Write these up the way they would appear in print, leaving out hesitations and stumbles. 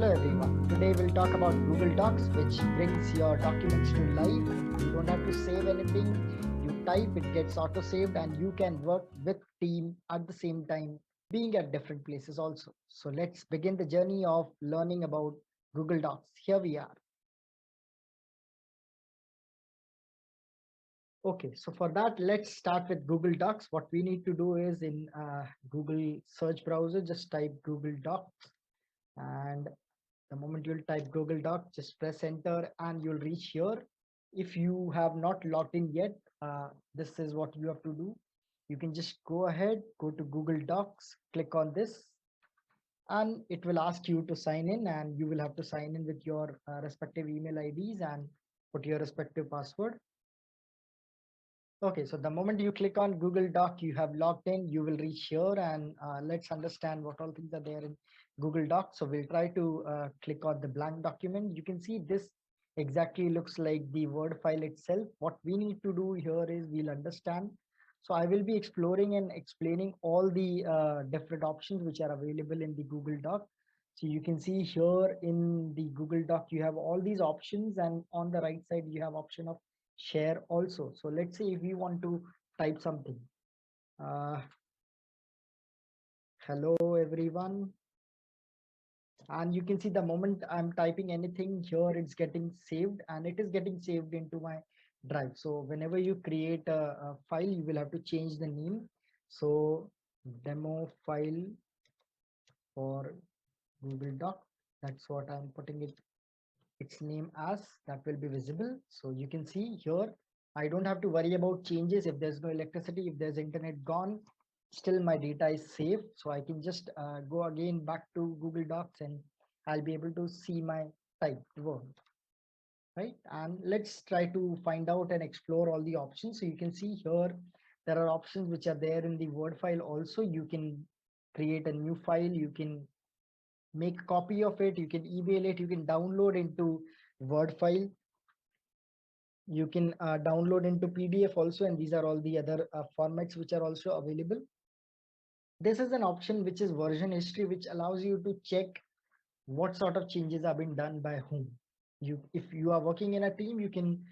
Hello everyone. Today we'll talk about Google Docs, which brings your documents to life. You don't have to save anything. You type, it gets auto saved, and you can work with team at the same time, being at different places also. So let's begin the journey of learning about Google Docs. Here we are. Okay, so for that, let's start with Google Docs. What we need to do is in Google search browser, just type Google Docs, and the moment you'll type Google Doc, just press enter and you'll reach here. If you have not logged in yet, this is what you have to do. You can just go ahead, go to Google Docs, click on this, and it will ask you to sign in, and you will have to sign in with your respective email IDs and put your respective password. Okay, so the moment you click on Google Doc, you have logged in, you will reach here, and let's understand what all things are there in Google Doc. So we'll try to click on the blank document. You can see this exactly looks like the Word file itself. What we need to do here is we'll understand. So I will be exploring and explaining all the different options which are available in the Google Doc. So you can see here in the Google Doc, you have all these options, and on the right side, you have option of share also. So let's say if we want to type something, uh, hello everyone, and you can see the moment I'm typing anything here, it's getting saved, and it is getting saved into my drive. So whenever you create a file, you will have to change the name. So demo file for Google Doc, that's what I'm putting its name as. That will be visible. So you can see here, I don't have to worry about changes. If there's no electricity, if there's internet gone, still my data is safe. So I can just go again back to Google Docs, and I'll be able to see my typed word, right? And let's try to find out and explore all the options. So you can see here, there are options which are there in the Word file also. You can create a new file, you can make a copy of it, you can email it, you can download into Word file, you can download into PDF also, and these are all the other formats which are also available. This is an option which is version history, which allows you to check what sort of changes have been done by whom. If you are working in a team, you can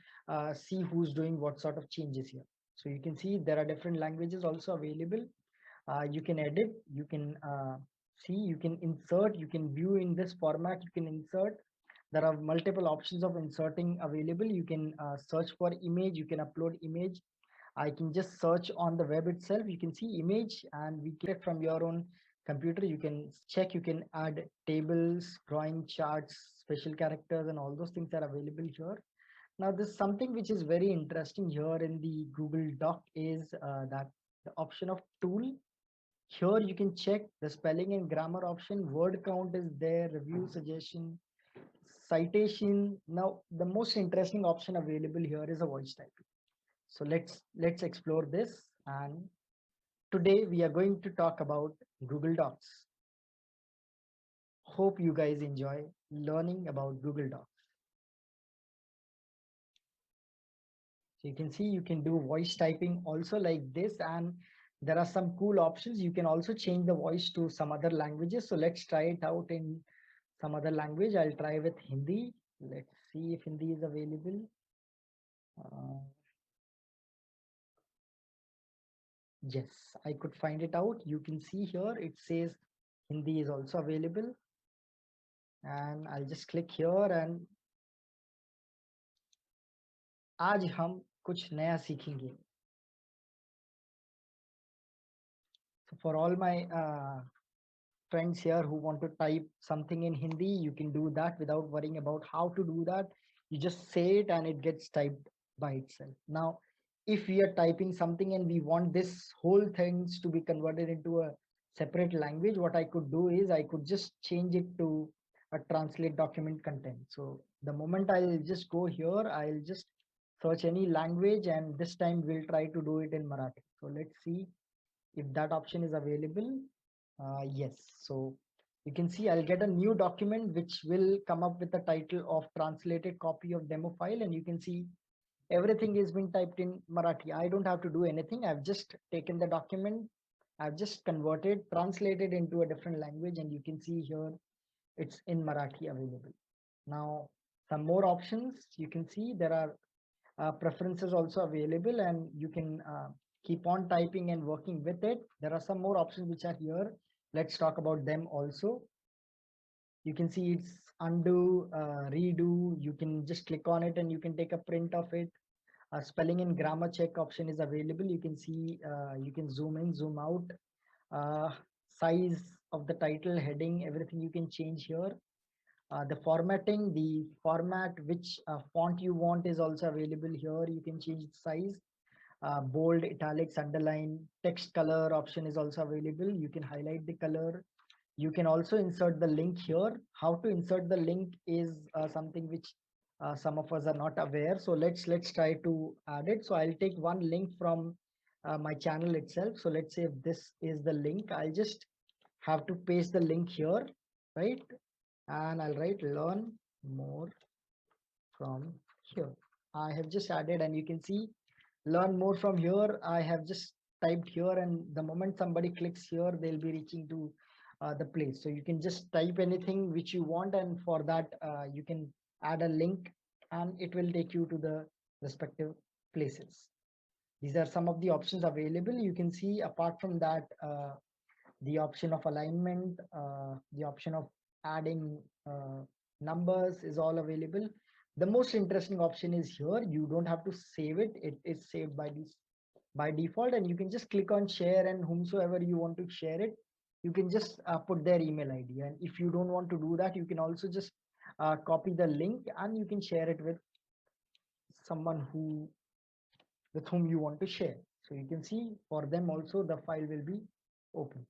see who's doing what sort of changes here. So you can see there are different languages also available. You can edit, you can see, you can insert, you can view in this format, you can insert. There are multiple options of inserting available. You can search for image, you can upload image. I can just search on the web itself. You can see image, and we get it from your own computer. You can check, you can add tables, drawing charts, special characters, and all those things are available here. Now, this is something which is very interesting here in the Google Doc is that the option of tool. Here you can check the spelling and grammar option, word count is there, review suggestion, citation. Now, the most interesting option available here is a voice typing. So let's explore this, and today we are going to talk about Google Docs. Hope you guys enjoy learning about Google Docs. So you can see you can do voice typing also like this, and there are some cool options. You can also change the voice to some other languages. So let's try it out in some other language. I'll try with Hindi. Let's see if Hindi is available. Uh, yes, I could find it out. You can see here it says Hindi is also available, and I'll just click here, and आज हम कुछ नया सीखेंगे. So for all my friends here who want to type something in Hindi, you can do that without worrying about how to do that. You just say it and it gets typed by itself. Now, if we are typing something and we want this whole things to be converted into a separate language, what I could do is I could just change it to a translate document content. So the moment I'll just go here, I'll just search any language, and this time we'll try to do it in Marathi. So let's see if that option is available. Yes, so you can see I'll get a new document which will come up with the title of translated copy of demo file, and you can see everything is being typed in Marathi. I don't have to do anything. I've just taken the document, I've just converted, translated into a different language, and you can see here it's in Marathi available. Now, some more options, you can see there are preferences also available, and you can keep on typing and working with it. There are some more options which are here. Let's talk about them also. You can see it's undo, redo. You can just click on it and you can take a print of it. Spelling and grammar check option is available. You can see, you can zoom in, zoom out, uh, size of the title, heading, everything you can change here. The formatting, the format, which font you want is also available here. You can change the size. Bold, italics, underline, text color option is also available. You can highlight the color. You can also insert the link here. How to insert the link is something which some of us are not aware. So let's try to add it. So I'll take one link from my channel itself. So let's say if this is the link, I'll just have to paste the link here, right? And I'll write learn more from here. I have just added, and you can see learn more from here. I have just typed here, and the moment somebody clicks here, they'll be reaching to the place. So you can just type anything which you want, and for that you can add a link and it will take you to the respective places. These are some of the options available. You can see apart from that, the option of alignment, the option of adding numbers is all available. The most interesting option is here. You don't have to save it. It is saved by default, and you can just click on share, and whomsoever you want to share it, you can just put their email ID. And if you don't want to do that, you can also just copy the link and you can share it with someone with whom you want to share. So you can see for them also the file will be open.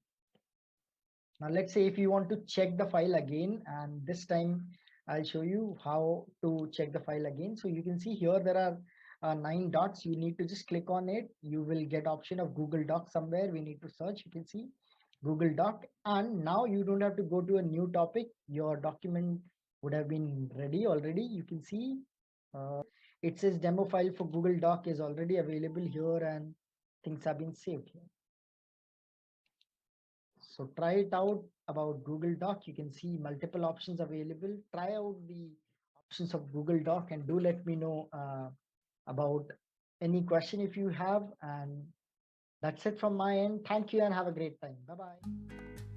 Now let's say if you want to check the file again, and this time I'll show you how to check the file again. So you can see here there are 9 dots. You need to just click on it. You will get option of Google Doc somewhere. We need to search. You can see Google Doc, and now you don't have to go to a new topic. Your document would have been ready already. You can see it says demo file for Google Doc is already available here, and things have been saved here. So try it out about Google Doc. You can see multiple options available. Try out the options of Google Doc and do let me know about any question if you have. And that's it from my end. Thank you and have a great time. Bye-bye.